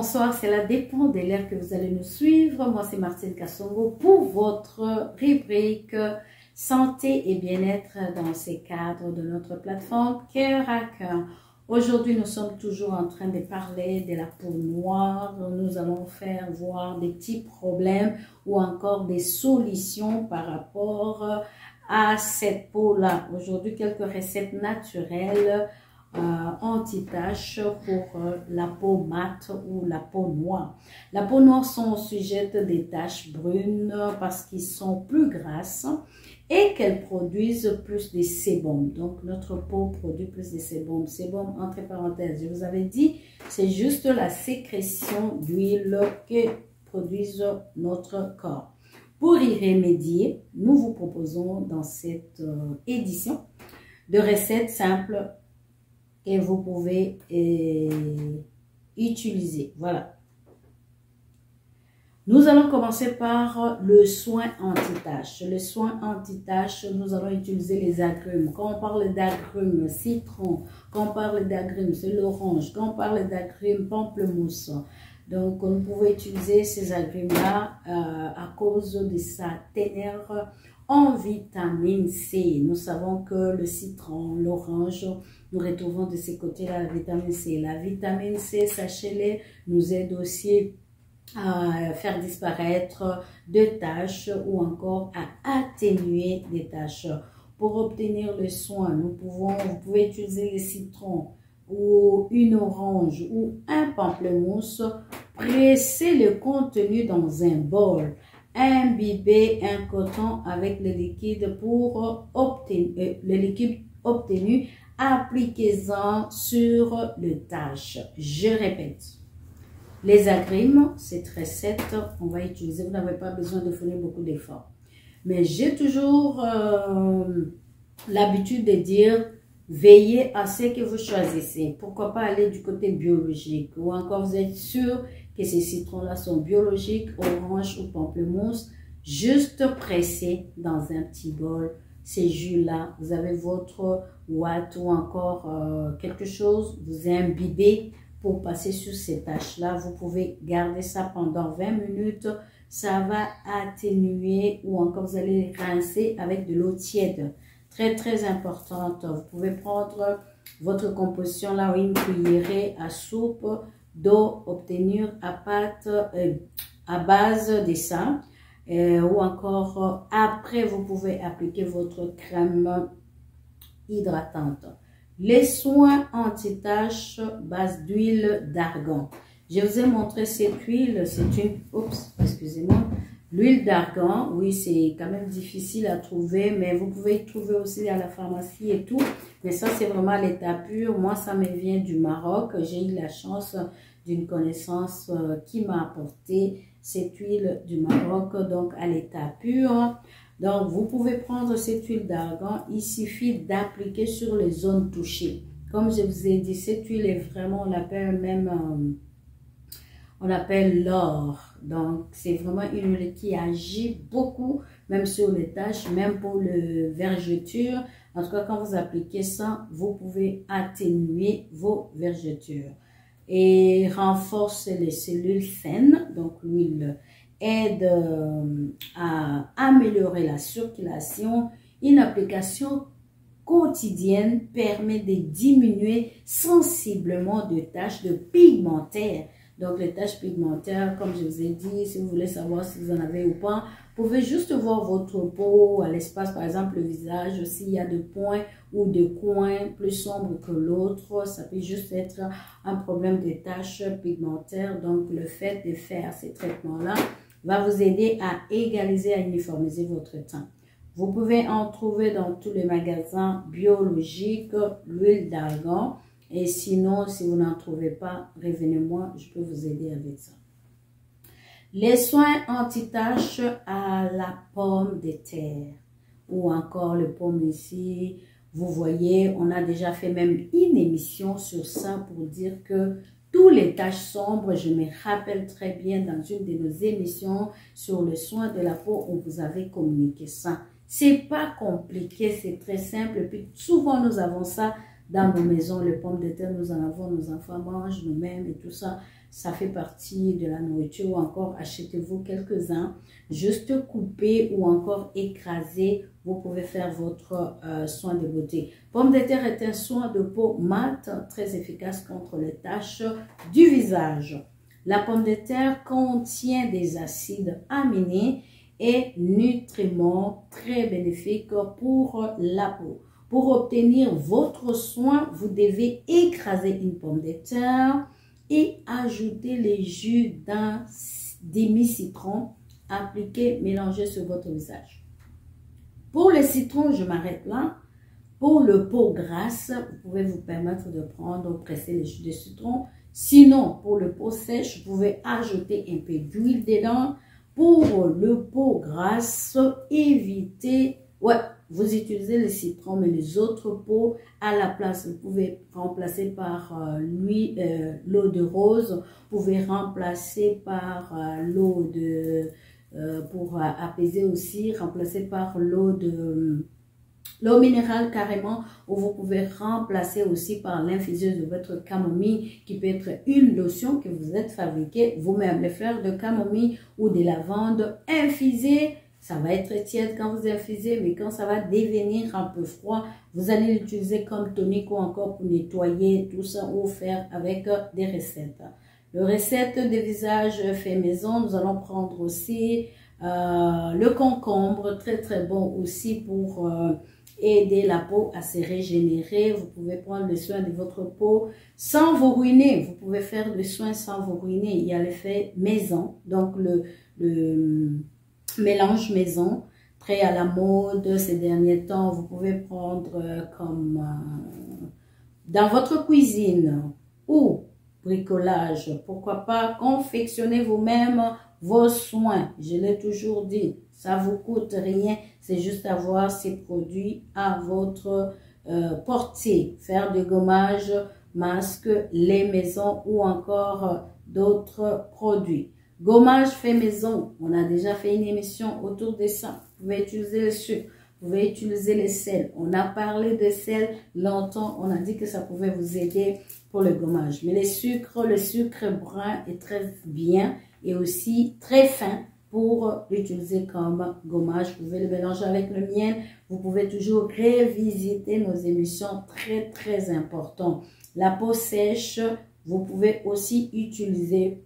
bonsoir, cela dépend de l'heure que vous allez nous suivre. Moi, c'est Martine Kassongo pour votre rubrique santé et bien-être dans ces cadres de notre plateforme Cœur à Cœur. Aujourd'hui, nous sommes toujours en train de parler de la peau noire. Nous allons faire voir des petits problèmes ou encore des solutions par rapport à cette peau-là. Aujourd'hui, quelques recettes naturelles anti-taches pour la peau mate ou la peau noire. La peau noire sont sujettes des taches brunes parce qu'ils sont plus grasses et qu'elles produisent plus de sébum. Donc notre peau produit plus de sébum. Sébum, entre parenthèses, je vous avais dit, c'est juste la sécrétion d'huile que produise notre corps. Pour y remédier, nous vous proposons dans cette édition de recettes simples que vous pouvez utiliser. Voilà. Nous allons commencer par le soin anti-tache. Le soin anti-tache, nous allons utiliser les agrumes. Quand on parle d'agrumes, citron, quand on parle d'agrumes, c'est l'orange. Quand on parle d'agrumes, pamplemousse. Donc, on pouvait utiliser ces agrumes-là à cause de sa teneur en vitamine C. Nous savons que le citron, l'orange, nous retrouvons de ces côtés-là la vitamine C. La vitamine C, sachez-le, nous aide aussi à faire disparaître des taches ou encore à atténuer des taches. Pour obtenir le soin, vous pouvez utiliser le citron ou une orange ou un pamplemousse. Pressez le contenu dans un bol. Imbibez un coton avec le liquide pour obtenir le liquide obtenu. Appliquez-en sur les taches. Je répète. Les agrumes, cette recette, on va utiliser. Vous n'avez pas besoin de fournir beaucoup d'efforts. Mais j'ai toujours l'habitude de dire, veillez à ce que vous choisissez. Pourquoi pas aller du côté biologique. Ou encore, vous êtes sûr que ces citrons-là sont biologiques, orange ou pamplemousse. Juste presser dans un petit bol ces jus-là. Vous avez votre ouate ou encore quelque chose. Vous imbibez pour passer sur ces taches-là. Vous pouvez garder ça pendant 20 minutes. Ça va atténuer ou encore vous allez rincer avec de l'eau tiède. Très, très importante. Vous pouvez prendre votre composition là, une cuillerée à soupe d'eau obtenue à base de ça. Ou encore après, vous pouvez appliquer votre crème hydratante. Les soins anti-taches base d'huile d'argan. Je vous ai montré cette huile, c'est une, oups, excusez-moi, l'huile d'argan, oui, c'est quand même difficile à trouver, mais vous pouvez trouver aussi à la pharmacie et tout, mais ça c'est vraiment à l'état pur. Moi ça me vient du Maroc, j'ai eu la chance d'une connaissance qui m'a apporté cette huile du Maroc, donc à l'état pur. Donc, vous pouvez prendre cette huile d'argan, il suffit d'appliquer sur les zones touchées. Comme je vous ai dit, cette huile est vraiment, on l'appelle même, on l'appelle l'or. Donc, c'est vraiment une huile qui agit beaucoup, même sur les taches, même pour le vergeture. En tout cas, quand vous appliquez ça, vous pouvez atténuer vos vergetures. Et renforce les cellules saines, donc l'huile aide à améliorer la circulation. Une application quotidienne permet de diminuer sensiblement de taches de pigmentaires. Donc les taches pigmentaires, comme je vous ai dit, si vous voulez savoir si vous en avez ou pas, vous pouvez juste voir votre peau à l'espace, par exemple le visage, s'il y a des points ou des coins plus sombres que l'autre, ça peut juste être un problème de taches pigmentaires. Donc le fait de faire ces traitements-là va vous aider à égaliser, à uniformiser votre teint. Vous pouvez en trouver dans tous les magasins biologiques, l'huile d'argan. Et sinon, si vous n'en trouvez pas, revenez-moi, je peux vous aider avec ça. Les soins anti-taches à la pomme de terre ou encore le pomme ici. Vous voyez, on a déjà fait même une émission sur ça pour dire que tous les taches sombres, je me rappelle très bien dans une de nos émissions sur le soin de la peau, on vous avait communiqué ça. C'est pas compliqué, c'est très simple. Et puis souvent nous avons ça dans nos maisons, les pommes de terre, nous en avons, nos enfants mangent nous-mêmes et tout ça. ça fait partie de la nourriture, ou encore achetez-vous quelques-uns, juste couper ou encore écraser, vous pouvez faire votre soin de beauté. Pomme de terre est un soin de peau mat, très efficace contre les taches du visage. La pomme de terre contient des acides aminés et nutriments très bénéfiques pour la peau. Pour obtenir votre soin, vous devez écraser une pomme de terre et ajouter les jus d'un demi-citron. Appliquer, mélanger sur votre visage. Pour le citron, je m'arrête là. Pour le peau grasse, vous pouvez vous permettre de prendre, presser les jus de citron. Sinon, pour le peau sèche, vous pouvez ajouter un peu d'huile dedans. Pour le peau grasse, évitez, vous utilisez le citron, mais les autres peaux, à la place, vous pouvez remplacer par l'eau de rose. Vous pouvez remplacer par l'eau de... pour apaiser aussi, remplacer par l'eau minérale carrément, ou vous pouvez remplacer aussi par l'infuseuse de votre camomille, qui peut être une lotion que vous êtes fabriquée vous-même. Les fleurs de camomille ou de lavande infusées, ça va être tiède quand vous infusez, mais quand ça va devenir un peu froid, vous allez l'utiliser comme tonique ou encore pour nettoyer tout ça ou faire avec des recettes. Le recette de visage fait maison, nous allons prendre aussi le concombre, très très bon aussi pour aider la peau à se régénérer. Vous pouvez prendre le soin de votre peau sans vous ruiner. Vous pouvez faire le soin sans vous ruiner. Il y a l'effet maison, donc le mélange maison, très à la mode ces derniers temps. Vous pouvez prendre comme dans votre cuisine ou bricolage, pourquoi pas confectionner vous-même vos soins. Je l'ai toujours dit, ça vous coûte rien, c'est juste avoir ces produits à votre portée. Faire du gommage, masque, lait maison ou encore d'autres produits. Gommage fait maison, on a déjà fait une émission autour de ça. Vous pouvez utiliser le sucre, vous pouvez utiliser le sel. On a parlé de sel longtemps, on a dit que ça pouvait vous aider pour le gommage. Mais le sucre brun est très bien et aussi très fin pour l'utiliser comme gommage. Vous pouvez le mélanger avec le miel. Vous pouvez toujours revisiter nos émissions, très très important. La peau sèche, vous pouvez aussi utiliser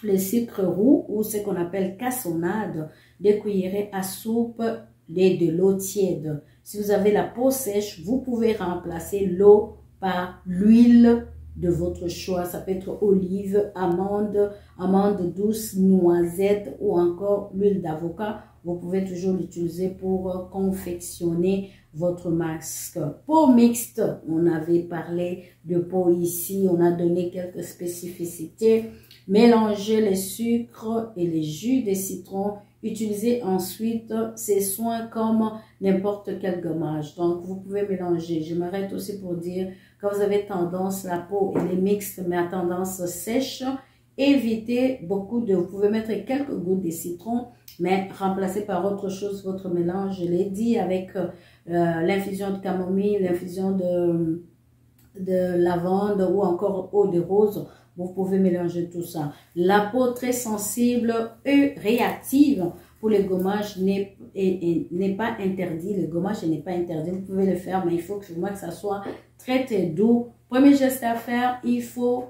le sucre roux ou ce qu'on appelle cassonade, 2 cuillerées à soupe de l'eau tiède. Si vous avez la peau sèche, vous pouvez remplacer l'eau par l'huile de votre choix. Ça peut être olive, amande douce, noisette ou encore l'huile d'avocat. Vous pouvez toujours l'utiliser pour confectionner votre masque. Peau mixte, on avait parlé de peau ici, on a donné quelques spécificités. Mélangez les sucres et les jus de citron. Utilisez ensuite ces soins comme n'importe quel gommage. Donc, vous pouvez mélanger. Je m'arrête aussi pour dire, quand vous avez tendance, la peau, elle est mixte, mais à tendance sèche, évitez beaucoup de... Vous pouvez mettre quelques gouttes de citron, mais remplacez par autre chose votre mélange. Je l'ai dit, avec l'infusion de camomille, l'infusion de lavande ou encore eau de rose. Vous pouvez mélanger tout ça. La peau très sensible et réactive pour le gommage n'est pas interdit. Le gommage n'est pas interdit. Vous pouvez le faire, mais il faut que ça soit très très doux. Premier geste à faire, il faut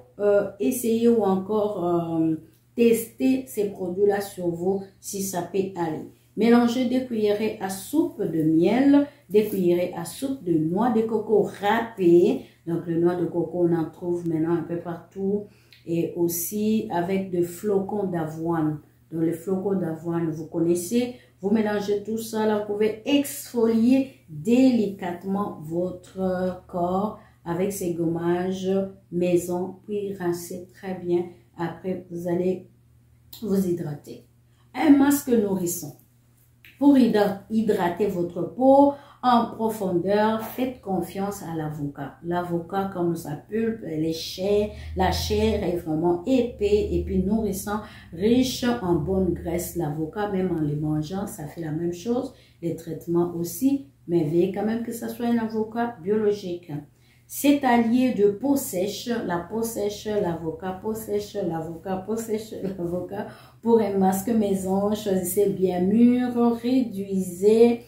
essayer ou encore tester ces produits-là sur vous si ça peut aller. Mélangez 2 cuillerées à soupe de miel, 2 cuillerées à soupe de noix de coco râpée. Donc, le noix de coco, on en trouve maintenant un peu partout. Et aussi avec des flocons d'avoine. Donc, les flocons d'avoine, vous connaissez. Vous mélangez tout ça. Là, vous pouvez exfolier délicatement votre corps avec ces gommages maison. Puis, rincez très bien. Après, vous allez vous hydrater. Un masque nourrissant. Pour hydrater votre peau en profondeur, faites confiance à l'avocat. L'avocat, comme sa pulpe, elle est chère, la chair est vraiment épais et puis nourrissant, riche en bonne graisse. L'avocat, même en les mangeant, ça fait la même chose. Les traitements aussi, mais veillez quand même que ce soit un avocat biologique. C'est allié de peau sèche, la peau sèche, l'avocat, peau sèche, l'avocat, peau sèche, l'avocat. Pour un masque maison, choisissez bien mûr, réduisez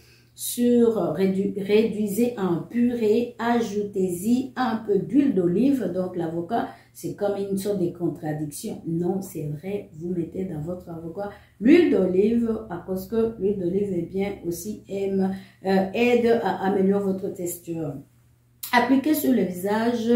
en purée, ajoutez-y un peu d'huile d'olive. Donc l'avocat, c'est comme une sorte de contradiction. Non, c'est vrai, vous mettez dans votre avocat l'huile d'olive, à cause que l'huile d'olive est bien aussi aide à améliorer votre texture. Appliquez sur le visage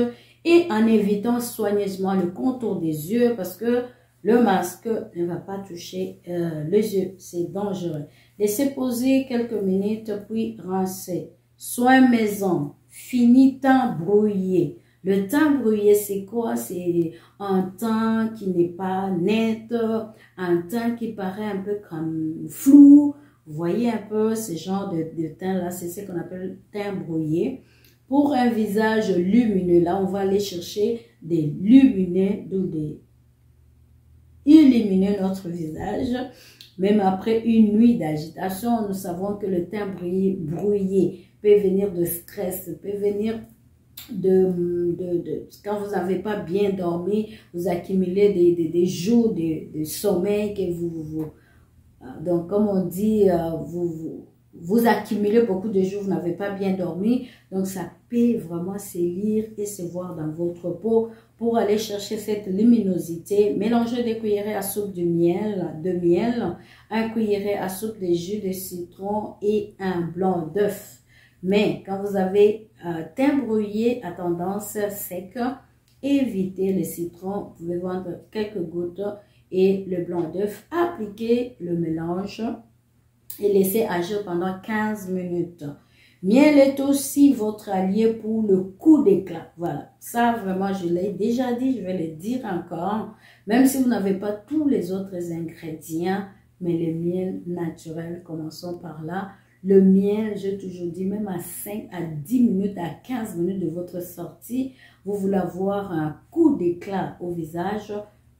et en évitant soigneusement le contour des yeux parce que le masque ne va pas toucher les yeux, c'est dangereux. Laissez poser quelques minutes puis rincez. Soin maison, fini teint brouillé. Le teint brouillé, c'est quoi? C'est un teint qui n'est pas net, un teint qui paraît un peu comme flou. Vous voyez un peu ce genre de teint-là, c'est ce qu'on appelle teint brouillé. Pour un visage lumineux, là, on va aller chercher des lumineux, donc illuminer notre visage. Même après une nuit d'agitation, nous savons que le teint brouillé peut venir de stress, peut venir quand vous n'avez pas bien dormi, vous accumulez des jours de sommeil que donc comme on dit, vous accumulez beaucoup de jours, vous n'avez pas bien dormi, donc ça peut vraiment se lire et se voir dans votre peau. Pour aller chercher cette luminosité, mélangez 2 cuillerées à soupe de miel, 1 cuillerée à soupe de jus de citron et un blanc d'œuf. Mais quand vous avez teint brouillé à tendance sec, évitez le citron, vous pouvez prendre quelques gouttes et le blanc d'œuf, appliquez le mélange et laissez agir pendant 15 minutes. Miel est aussi votre allié pour le coup d'éclat. Voilà, ça vraiment je l'ai déjà dit, je vais le dire encore. Même si vous n'avez pas tous les autres ingrédients, mais le miel naturel, commençons par là. Le miel, j'ai toujours dit, même à 5 à 10 minutes, à 15 minutes de votre sortie, vous voulez avoir un coup d'éclat au visage,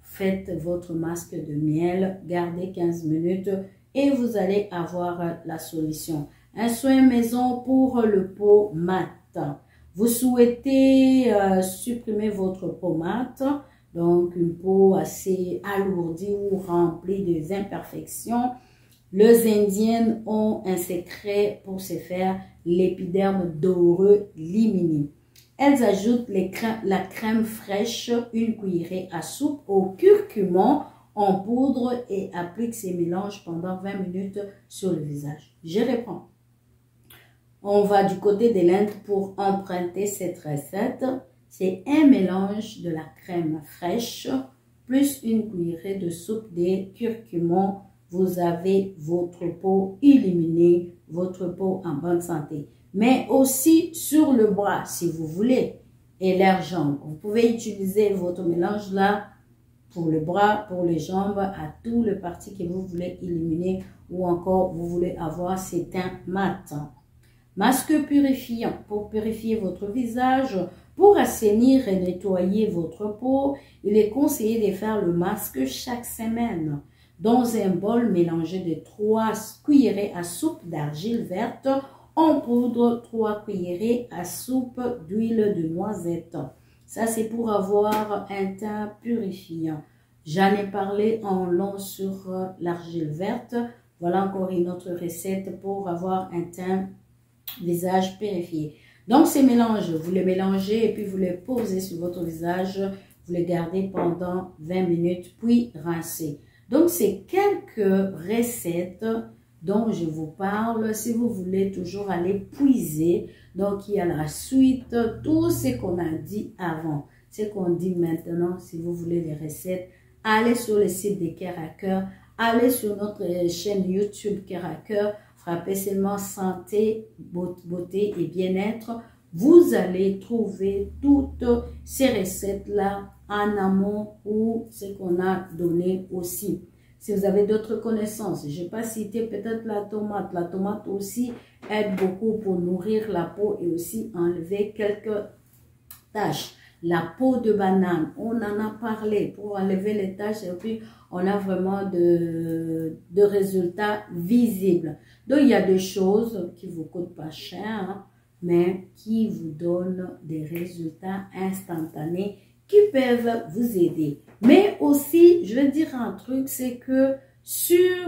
faites votre masque de miel, gardez 15 minutes et vous allez avoir la solution. Un soin maison pour le peau mat. Vous souhaitez supprimer votre peau mat, donc une peau assez alourdie ou remplie des imperfections. Les Indiennes ont un secret pour se faire l'épiderme doré limini. Elles ajoutent la crème fraîche, 1 cuillerée à soupe au curcuma en poudre et appliquent ces mélanges pendant 20 minutes sur le visage. Je reprends. On va du côté de l'Inde pour emprunter cette recette. C'est un mélange de la crème fraîche plus 1 cuillerée de soupe de curcuma. Vous avez votre peau illuminée, votre peau en bonne santé. Mais aussi sur le bras, si vous voulez, et les jambes. Vous pouvez utiliser votre mélange là pour le bras, pour les jambes, à tout le parti que vous voulez illuminer ou encore vous voulez avoir ces teints mat. Masque purifiant pour purifier votre visage, pour assainir et nettoyer votre peau. Il est conseillé de faire le masque chaque semaine. Dans un bol, mélangez de 3 cuillerées à soupe d'argile verte en poudre, 3 cuillerées à soupe d'huile de noisette. Ça, c'est pour avoir un teint purifiant. J'en ai parlé en long sur l'argile verte. Voilà encore une autre recette pour avoir un teint visage purifié. Donc, ces mélanges, vous les mélangez et puis vous les posez sur votre visage. Vous les gardez pendant 20 minutes, puis rincez. Donc, c'est quelques recettes dont je vous parle. Si vous voulez toujours aller puiser, donc il y a la suite, tout ce qu'on a dit avant, ce qu'on dit maintenant. Si vous voulez les recettes, allez sur le site de Cœur à Cœur, allez sur notre chaîne YouTube Cœur à Cœur, frappez seulement santé, beauté et bien-être. Vous allez trouver toutes ces recettes-là en amont ou ce qu'on a donné aussi. Si vous avez d'autres connaissances, je n'ai pas cité peut-être la tomate. La tomate aussi aide beaucoup pour nourrir la peau et aussi enlever quelques taches. La peau de banane, on en a parlé pour enlever les taches et puis on a vraiment de résultats visibles. Donc il y a des choses qui ne vous coûtent pas cher, hein. mais qui vous donne des résultats instantanés qui peuvent vous aider. Mais aussi, je vais dire un truc, c'est que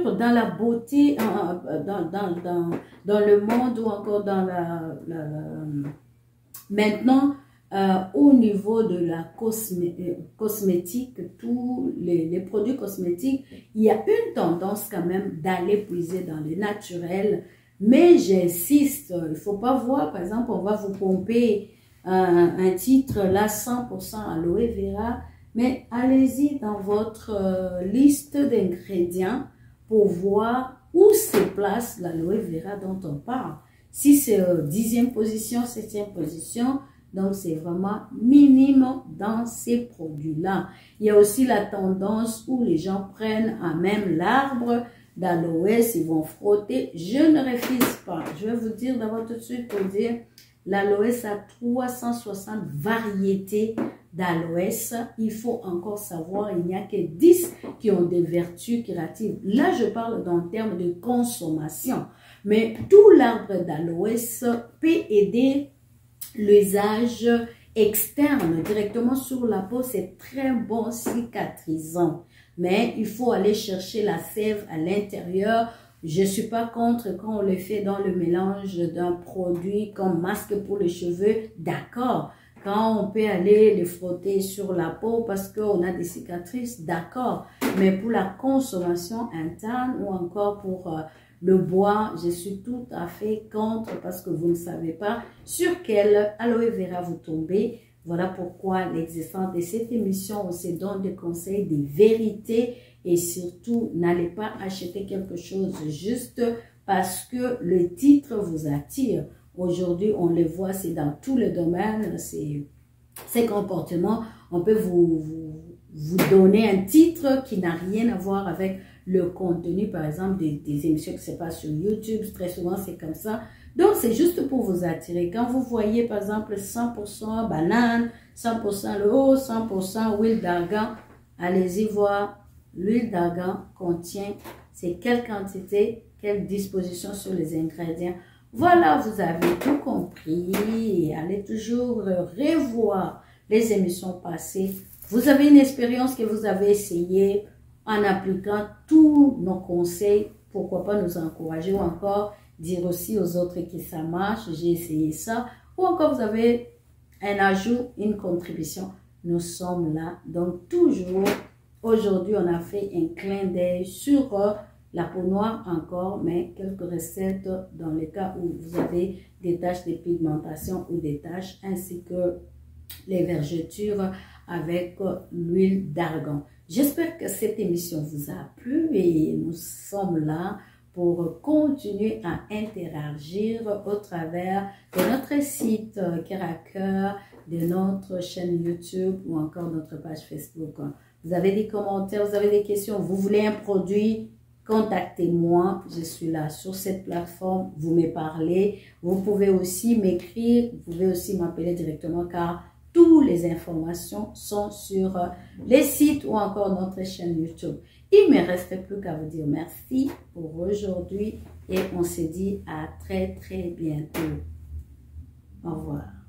dans la beauté, dans le monde ou encore dans maintenant, au niveau de la cosmétique, tous les produits cosmétiques, il y a une tendance quand même d'aller puiser dans le naturel. Mais j'insiste, il ne faut pas voir, par exemple, on va vous pomper un titre là 100% aloe vera, mais allez-y dans votre liste d'ingrédients pour voir où se place l'aloe vera dont on parle. Si c'est 10e position, 7e position, donc c'est vraiment minime dans ces produits-là. Il y a aussi la tendance où les gens prennent à même l'arbre d'aloès, ils vont frotter. Je ne refuse pas. Je vais vous dire d'abord tout de suite pour dire, l'aloès a 360 variétés d'aloès. Il faut encore savoir, il n'y a que 10 qui ont des vertus curatives. Là, je parle en termes de consommation. Mais tout l'arbre d'aloès peut aider l'usage externe directement sur la peau. C'est très bon cicatrisant. Mais il faut aller chercher la sève à l'intérieur. Je ne suis pas contre quand on le fait dans le mélange d'un produit comme masque pour les cheveux, d'accord. Quand on peut aller le frotter sur la peau parce qu'on a des cicatrices, d'accord. Mais pour la consommation interne ou encore pour le bois, je suis tout à fait contre parce que vous ne savez pas sur quel aloe vera vous tombez. Voilà pourquoi l'existence de cette émission, on se donne des conseils, des vérités et surtout, n'allez pas acheter quelque chose juste parce que le titre vous attire. Aujourd'hui, on le voit, c'est dans tous les domaines, ces comportements. On peut vous donner un titre qui n'a rien à voir avec le contenu, par exemple, des émissions qui se passent sur YouTube. Très souvent, c'est comme ça. Donc, c'est juste pour vous attirer. Quand vous voyez, par exemple, 100% banane, 100% le haut, 100% huile d'argan, allez-y voir. L'huile d'argan contient, c'est quelle quantité, quelle disposition sur les ingrédients. Voilà, vous avez tout compris. Et allez toujours revoir les émissions passées. Vous avez une expérience que vous avez essayée en appliquant tous nos conseils. Pourquoi pas nous encourager ou encore dire aussi aux autres que ça marche, j'ai essayé ça. Ou encore vous avez un ajout, une contribution. Nous sommes là. Donc toujours, aujourd'hui on a fait un clin d'œil sur la peau noire encore, mais quelques recettes dans le cas où vous avez des taches de pigmentation ou des taches, ainsi que les vergetures avec l'huile d'argan. J'espère que cette émission vous a plu et nous sommes là pour continuer à interagir au travers de notre site Cœur à Cœur, de notre chaîne YouTube ou encore notre page Facebook. Vous avez des commentaires, vous avez des questions, vous voulez un produit, contactez-moi, je suis là sur cette plateforme, vous me parlez. Vous pouvez aussi m'écrire, vous pouvez aussi m'appeler directement car toutes les informations sont sur les sites ou encore notre chaîne YouTube. Il ne me reste plus qu'à vous dire merci pour aujourd'hui et on se dit à très bientôt. Au revoir.